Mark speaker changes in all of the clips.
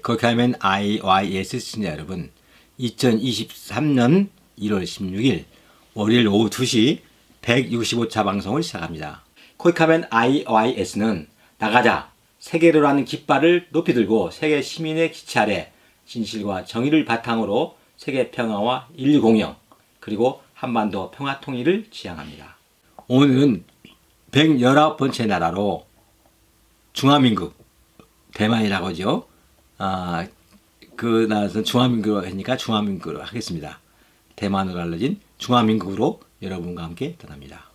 Speaker 1: 그렇게 하면 IYS 시청자 여러분, 2023년 1월 16일 월요일 오후 2시 165차 방송을 시작합니다. 코이카멘 IYS는 나가자 세계로라는 깃발을 높이 들고 세계 시민의 기치 아래 진실과 정의를 바탕으로 세계 평화와 인류 공영 그리고 한반도 평화 통일을 지향합니다. 오늘은 119번째 나라로 중화민국 대만이라고 하죠. 그 나라에서 중화민국으로 하니까 중화민국으로 하겠습니다. 대만으로 알려진 중화민국으로 여러분과 함께 떠납니다.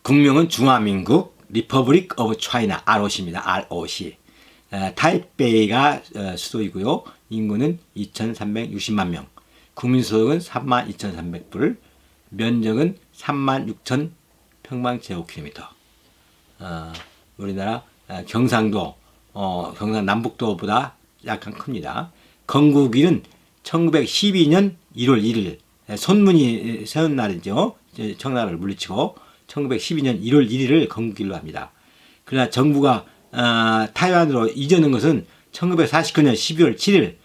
Speaker 1: 국명은 중화민국 리퍼블릭 오브 차이나 ROC입니다. ROC. 타이베이가 수도이고요. 인구는 2,360만 명. 국민소득은 32,300불. 면적은 36,000 평방제곱킬로미터. 우리나라 경상도, 경상남북도보다 약간 큽니다. 건국일은 1912년 1월 1일 손문이 세운 날이죠. 청나라를 물리치고 1912년 1월 1일을 건국일로 합니다. 그러나 정부가 타이완으로 이전한 것은 1949년 12월 7일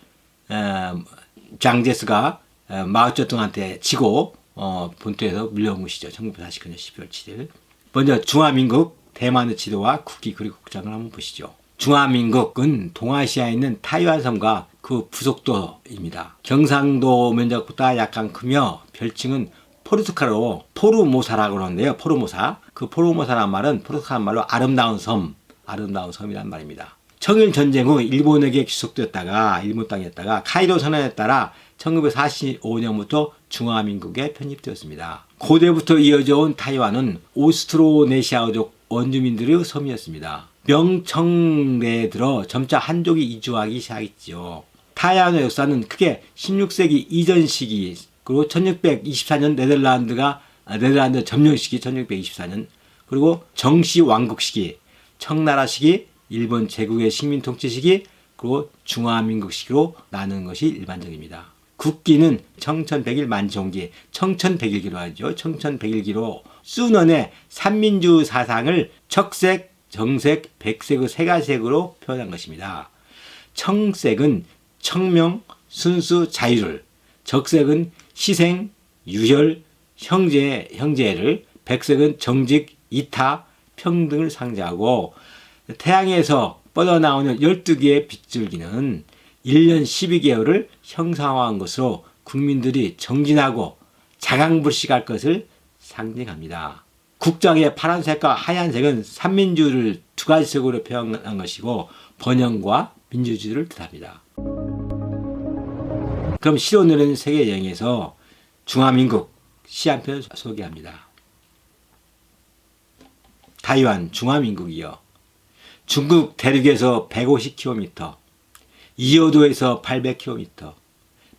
Speaker 1: 장제스가 마오쩌둥한테 지고 본토에서 밀려온 것이죠. 1949년 12월 7일. 먼저 중화민국 대만의 지도와 국기 그리고 국장을 한번 보시죠. 중화민국은 동아시아에 있는 타이완 섬과 그 부속도입니다. 경상도 면적보다 약간 크며 별칭은 포르투갈어로 포르모사라고 그러는데요. 포르모사. 그 포르모사라는 말은 포르투갈 말로 아름다운 섬, 아름다운 섬이란 말입니다. 청일 전쟁 후 일본에게 귀속되었다가 일본 땅이었다가 카이로 선언에 따라 1945년부터 중화민국에 편입되었습니다. 고대부터 이어져 온 타이완은 오스트로네시아족 원주민들의 섬이었습니다. 명청래에 들어 점차 한족이 이주하기 시작했지요. 타이완의 역사는 크게 16세기 이전 시기, 그리고 1624년 네덜란드 점령 시기 1624년, 그리고 정시 왕국 시기, 청나라 시기, 일본 제국의 식민 통치 시기, 그리고 중화민국 시기로 나누는 것이 일반적입니다. 국기는 청천백일 만종기, 청천백일기로 하죠. 청천백일기로 순원의 삼민주 사상을 척색, 정색, 백색의 세 가지 색으로 표현한 것입니다. 청색은 청명, 순수, 자유를, 적색은 희생, 유혈, 형제를, 백색은 정직, 이타, 평등을 상징하고 태양에서 뻗어나오는 12개의 빗줄기는 1년 12개월을 형상화한 것으로 국민들이 정진하고 자강불식할 것을 상징합니다. 국장의 파란색과 하얀색은 삼민주를 두 가지 색으로 표현한 것이고 번영과 민주주의를 뜻합니다. 그럼 실오늘은 세계 여행에서 중화민국 시 한 편 소개합니다. 타이완 중화민국이요. 중국 대륙에서 150km, 이어도에서 800km,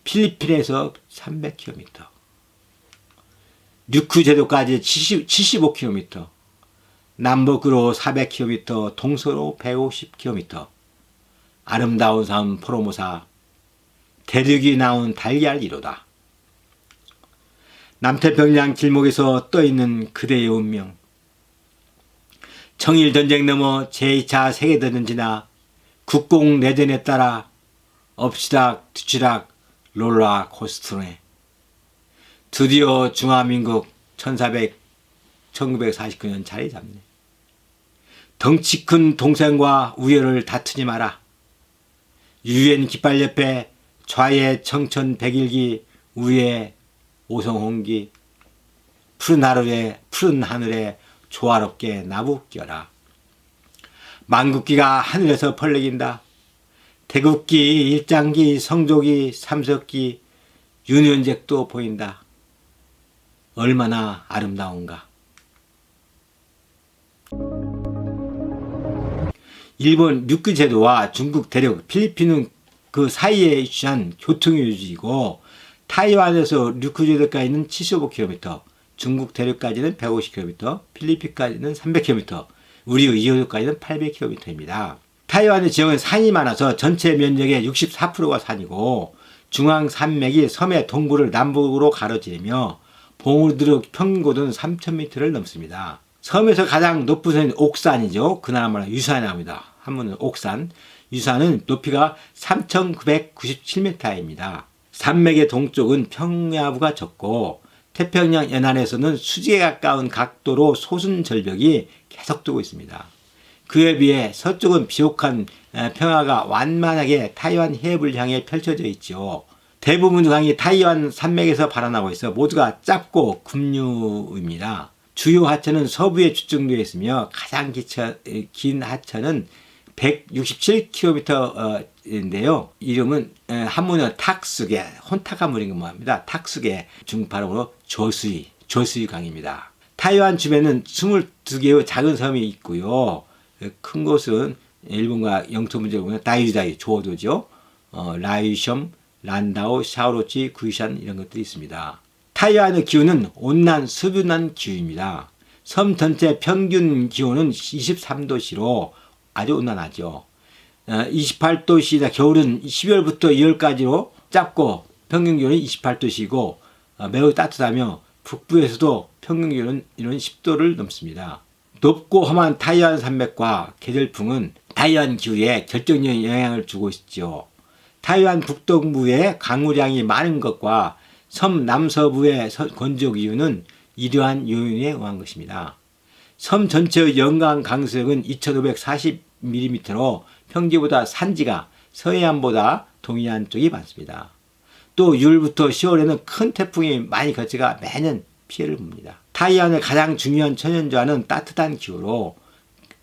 Speaker 1: 필리핀에서 300km, 류크 제도까지 75km, 남북으로 400km, 동서로 150km, 아름다운 섬 포르모사, 대륙이 나온 달걀 1호다. 남태평양 길목에서 떠있는 그대의 운명, 청일전쟁 넘어 제2차 세계대전 지나 국공내전에 따라 엎치락 뒤치락 롤러코스터네. 드디어 중화민국 1949년 자리 잡네. 덩치 큰 동생과 우열을 다투지 마라. 유엔 깃발 옆에 좌에 청천백일기, 우에 오성홍기, 푸른 하늘에 조화롭게 나부껴라. 만국기가 하늘에서 펄럭인다. 태국기, 일장기, 성조기, 삼석기, 윤현잭도 보인다. 얼마나 아름다운가. 일본 류크 제도와 중국 대륙, 필리핀은 그 사이에 위치한 교통유지이고 타이완에서 류크 제도까지는 75km, 중국 대륙까지는 150km, 필리핀까지는 300km, 우리의 이호도까지는 800km입니다. 타이완의 지역은 산이 많아서 전체 면적의 64%가 산이고 중앙 산맥이 섬의 동부를 남북으로 가로지르며 봉우르드르 평균 고도는 3000m를 넘습니다. 섬에서 가장 높은 산이 옥산이죠. 그 나라 말로 유산이라고 합니다. 한문은 옥산. 유산은 높이가 3,997m입니다. 산맥의 동쪽은 평야부가 적고 태평양 연안에서는 수직에 가까운 각도로 솟은 절벽이 계속 두고 있습니다. 그에 비해 서쪽은 비옥한 평야가 완만하게 타이완 해협을 향해 펼쳐져 있죠. 대부분 강이 타이완 산맥에서 발원하고 있어 모두가 짧고 급류입니다. 주요 하천은 서부에 집중되어 있으며 가장 긴 하천은 167km인데요. 이름은 한문어 탁수계, 혼탁한 물인 것만 탁수계, 중국 발음으로 조수이강입니다. 타이완 주변에는 22개의 작은 섬이 있고요. 큰 곳은 일본과 영토 문제로 보면 다이주다이, 조도죠. 라이숑, 란다오, 샤오로치, 구이산 이런 것들이 있습니다. 타이완의 기후는 온난 수분한 기후입니다. 섬 전체 평균 기온은 23도씨로 아주 온난하죠. 28도씨나 겨울은 12월부터 2월까지로 짧고 평균 기온은 28도씨고 매우 따뜻하며 북부에서도 평균 기온은 10도를 넘습니다. 높고 험한 타이완 산맥과 계절풍은 타이완 기후에 결정적인 영향을 주고 있죠. 타이완 북동부에 강우량이 많은 것과 섬 남서부의 건조 기후는 이러한 요인에 의한 것입니다. 섬 전체의 연간 강수량은 2,540mm로 평지보다 산지가 서해안보다 동해안 쪽이 많습니다. 또 6월부터 10월에는 큰 태풍이 많이 거쳐가 매년 피해를 봅니다. 타이완의 가장 중요한 천연자원은 따뜻한 기후로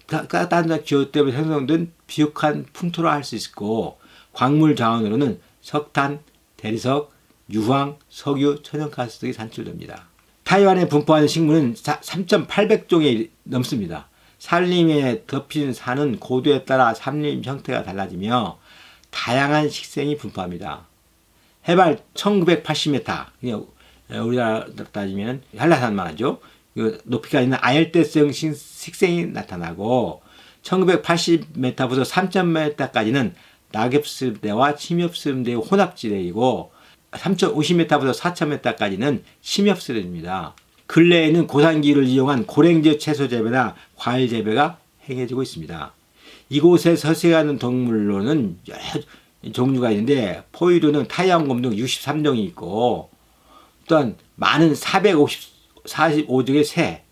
Speaker 1: 따뜻한 기후 때문에 형성된 비옥한 풍토라 할 수 있고 광물 자원으로는 석탄, 대리석, 유황, 석유, 천연가스 등이 산출됩니다. 타이완에 분포하는 식물은 3,800종이 넘습니다. 산림에 덮인 산은 고도에 따라 산림 형태가 달라지며 다양한 식생이 분포합니다. 해발 1980m, 우리나라 따지면 한라산만 하죠. 높이가 있는 아열대성 식생이 나타나고 1980m부터 3000m까지는 낙엽스름대와 침엽스름대의 혼합지대이고 3050m부터 4000m까지는 심엽스름입니다. 근래에는 고산기후를 이용한 고랭지 채소 재배나 과일 재배가 행해지고 있습니다. 이곳에 서식하는 동물로는 여러 종류가 있는데 포유류는 타이완 곰 등 63종이 있고 또한 많은 445종의 새,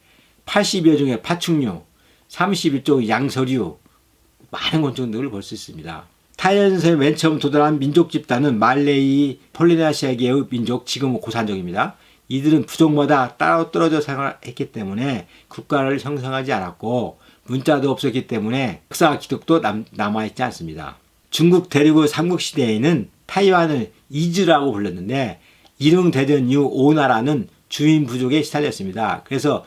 Speaker 1: 80여 종의 파충류, 31종의 양서류, 많은 곤충들을 볼 수 있습니다. 타이완에서 맨 처음 도달한 민족 집단은 말레이, 폴리네시아계의 민족, 지금은 고산족입니다. 이들은 부족마다 따로 떨어져 생활했기 때문에 국가를 형성하지 않았고 문자도 없었기 때문에 역사와 기록도 남아있지 않습니다. 중국 대륙의 삼국시대에는 타이완을 이즈라고 불렀는데 일흥대전 이후 오나라는 주민 부족에 시달렸습니다. 그래서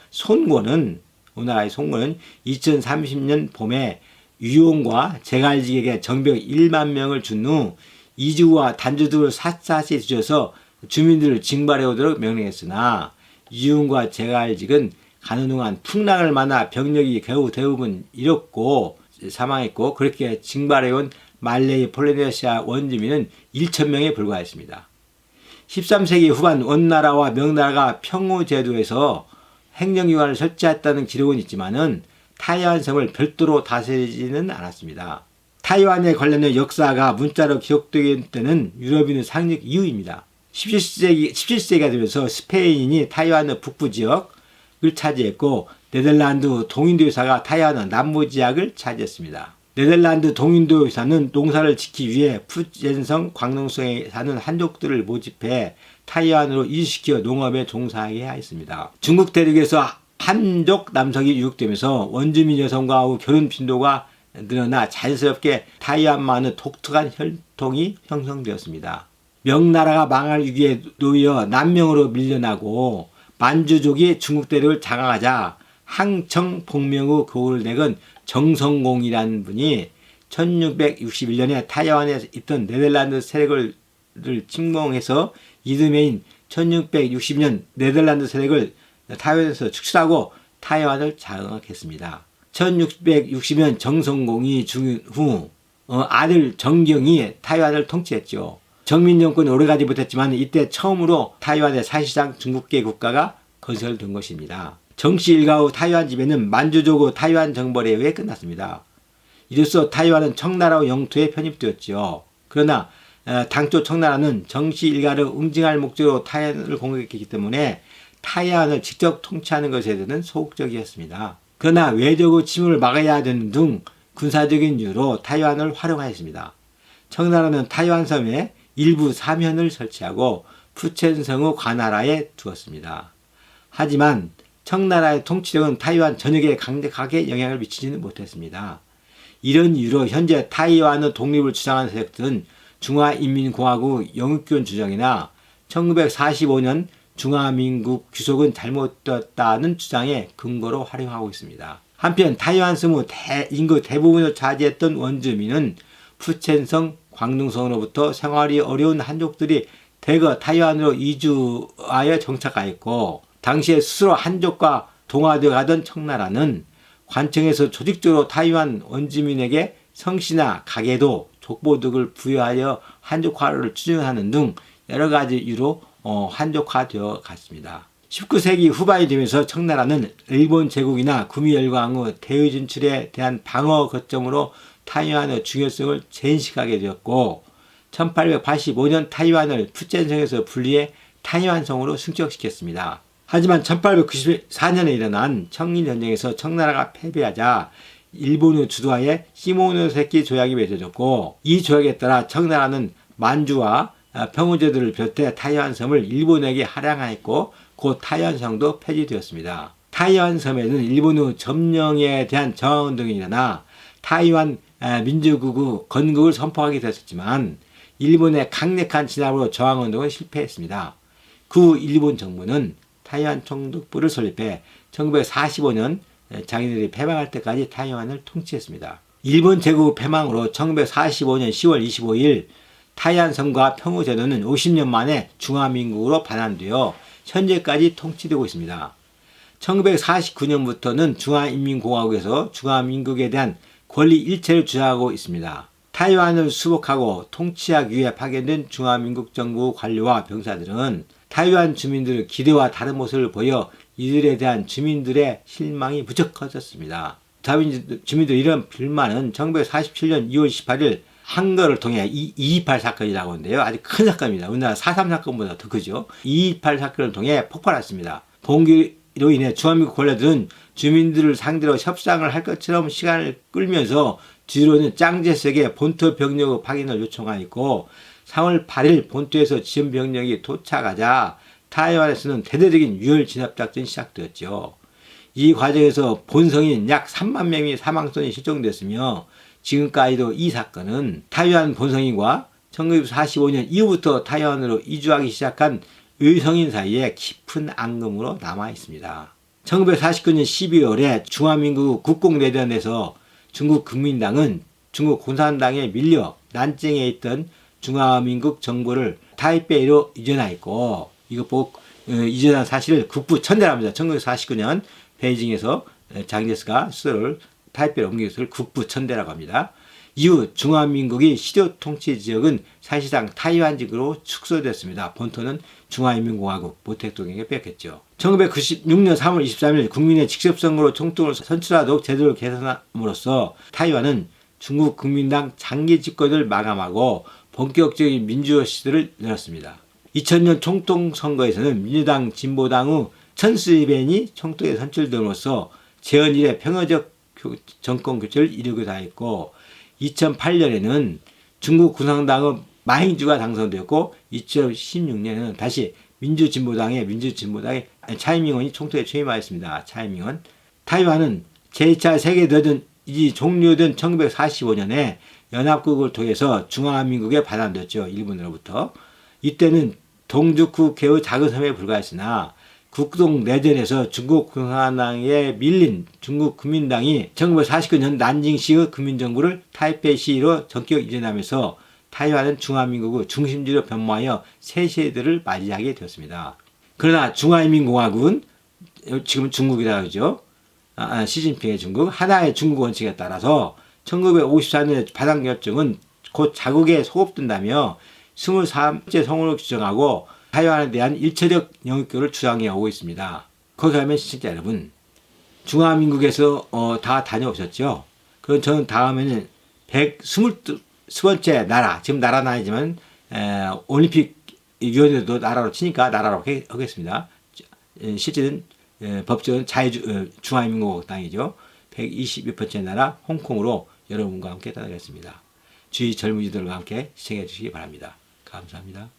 Speaker 1: 오나라의 손권은 2030년 봄에 유용과 제갈직에게 정병 1만 명을 준 후 이주와 단주들을 샅샅이 뒤져서 주민들을 징발해 오도록 명령했으나 유용과 제갈직은 가는 동안 풍랑을 만나 병력이 겨우 대부분 잃었고 사망했고 그렇게 징발해온 말레이 폴리네시아 원주민은 1,000명에 불과했습니다. 13세기 후반 원나라와 명나라가 평후제도에서 행정기관을 설치했다는 기록은 있지만은 타이완 섬을 별도로 다스리지는 않았습니다. 타이완에 관련된 역사가 문자로 기록되게 되는 유럽인의 상륙 이후입니다. 17세기가 되면서 스페인이 타이완의 북부 지역을 차지했고 네덜란드 동인도 요사가 타이완의 남부 지역을 차지했습니다. 네덜란드 동인도 요사는 농사를 지키기 위해 푸젠성, 광농성에 사는 한족들을 모집해 타이완으로 이주시켜 농업에 종사하게 하였습니다. 중국 대륙에서 한족 남성이 유입되면서 원주민 여성과 결혼 빈도가 늘어나 자연스럽게 타이완만의 독특한 혈통이 형성되었습니다. 명나라가 망할 위기에 놓여 남명으로 밀려나고 만주족이 중국 대륙을 장악하자 항청 복명의 교훈을 내건 정성공이라는 분이 1661년에 타이완에 있던 네덜란드 세력을 침공해서 이듬해인 1660년 네덜란드 세력을 타이완에서 축출하고 타이완을 장악했습니다. 1660년 정성공이 죽은 후 아들 정경이 타이완을 통치했죠. 정민정권은 오래가지 못했지만 이때 처음으로 타이완에 사실상 중국계 국가가 건설된 것입니다. 정씨 일가 후 타이완 지배는 만주족의 타이완 정벌에 의해 끝났습니다. 이로써 타이완은 청나라 영토에 편입되었지요. 그러나 당초 청나라는 정치 일가를 응징할 목적으로 타이완을 공격했기 때문에 타이완을 직접 통치하는 것에 대해서는 소극적이었습니다. 그러나 외적으로 침입을 막아야 되는 등 군사적인 이유로 타이완을 활용하였습니다. 청나라는 타이완 섬에 일부 사면을 설치하고 푸첸성의 관할하에 두었습니다. 하지만 청나라의 통치력은 타이완 전역에 강력하게 영향을 미치지는 못했습니다. 이런 이유로 현재 타이완의 독립을 주장하는 세력들은 중화인민공화국 영유권 주장이나 1945년 중화민국 귀속은 잘못되었다는 주장의 근거로 활용하고 있습니다. 한편 타이완 섬의 인구 대부분을 차지했던 원주민은 푸첸성, 광둥성으로부터 생활이 어려운 한족들이 대거 타이완으로 이주하여 정착하였고, 당시에 스스로 한족과 동화되어 가던 청나라는 관청에서 조직적으로 타이완 원주민에게 성씨나 가계도, 족보 등을 부여하여 한족화를 추진하는 등 여러 가지 이유로 한족화되어 갔습니다. 19세기 후반이 되면서 청나라는 일본 제국이나 구미열강의 대외 진출에 대한 방어 거점으로 타이완의 중요성을 재인식하게 되었고, 1885년 타이완을 푸첸성에서 분리해 타이완성으로 승격시켰습니다. 하지만 1894년에 일어난 청일전쟁에서 청나라가 패배하자 일본의 주도하에 시모노세키 조약이 맺어졌고, 이 조약에 따라 청나라는 만주와 평우제도를 비롯해 타이완섬을 일본에게 할양하였고, 곧 타이완성도 폐지되었습니다. 타이완섬에는 일본의 점령에 대한 저항운동이 일어나 타이완 민주국의 건국을 선포하게 됐었지만 일본의 강력한 진압으로 저항운동은 실패했습니다. 그 일본 정부는 타이완 총독부를 설립해 1945년 자기들이 패망할 때까지 타이완을 통치했습니다. 일본 제국 패망으로 1945년 10월 25일 타이완섬과 평우제도는 50년 만에 중화민국으로 반환되어 현재까지 통치되고 있습니다. 1949년부터는 중화인민공화국에서 중화민국에 대한 권리 일체를 주장하고 있습니다. 타이완을 수복하고 통치하기 위해 파견된 중화민국 정부 관료와 병사들은 타이완 주민들의 기대와 다른 모습을 보여 이들에 대한 주민들의 실망이 무척 커졌습니다. 타이완 주민들의 이런 불만은 1947년 2월 18일 한거를 통해 228 사건이라고 하는데요. 아주 큰 사건입니다. 우리나라 4.3 사건보다 더 크죠. 228 사건을 통해 폭발했습니다. 봉기로 인해 중화민국 권력들은 주민들을 상대로 협상을 할 것처럼 시간을 끌면서 뒤로는 짱제석에 본토 병력의 파견을 요청하였고, 3월 8일 본토에서 지원 병력이 도착하자 타이완에서는 대대적인 유혈 진압작전이 시작되었죠. 이 과정에서 본성인 약 3만 명의 사망선이 실종됐으며, 지금까지도 이 사건은 타이완 본성인과 1945년 이후부터 타이완으로 이주하기 시작한 의성인 사이에 깊은 앙금으로 남아 있습니다. 1949년 12월에 중화민국 국공내전에서 중국 국민당은 중국 공산당에 밀려 난징에 있던 중화민국 정부를 타이베이로 이전하였고, 이것 보고 이전한 사실을 국부천대랍니다. 1949년 베이징에서 장제스가 수도를 타이베이로 옮긴 것을 국부천대라고 합니다. 이후 중화민국이 시료 통치 지역은 사실상 타이완직으로 축소됐습니다. 본토는 중화인민공화국 모택동에게 뺏겼죠. 1996년 3월 23일 국민의 직접선거로 총통을 선출하도록 제도를 개선함으로써 타이완은 중국 국민당 장기 집권을 마감하고 본격적인 민주화 시대를 열었습니다. 2000년 총통 선거에서는 민주당 진보당의 천스이벤이 총통에 선출됨으로써 재헌 이래 평화적 정권 교체를 이루기도 하였고, 2008년에는 중국 공산당의 마잉주가 당선되었고, 2016년에는 다시 민주진보당의 차이밍원이 총통에 취임하였습니다. 차이밍원. 타이완은 제2차 세계대전이 종료된 1945년에 연합국을 통해서 중화민국에 반환됐죠. 일본으로부터. 이때는 동주쿠-께의 작은 섬에 불과했으나 국동 내전에서 중국 공산당에 밀린 중국 국민당이 1949년 난징시의 국민정부를 타이페이시로 전격 이전하면서 타이완은 중화민국의 중심지로 변모하여 새 세대를 맞이하게 되었습니다. 그러나 중화인민공화국은 지금 중국이라고 하죠. 시진핑의 중국, 하나의 중국 원칙에 따라서 1954년의 바당결정은 곧 자국에 소급된다며 23째 성으로 규정하고 타이완에 대한 일체적 영유권을 주장해 오고 있습니다. 거기 가면 시청자 여러분, 중화민국에서 다 다녀오셨죠? 그럼 저는 다음에는 120번째 나라, 지금 나라는 아니지만 올림픽 위원회도 나라로 치니까 나라로 하겠습니다. 실제는 법적은 중화민국 땅이죠. 122번째 나라 홍콩으로 여러분과 함께 떠나겠습니다. 주위 젊은이들과 함께 시청해 주시기 바랍니다. 감사합니다.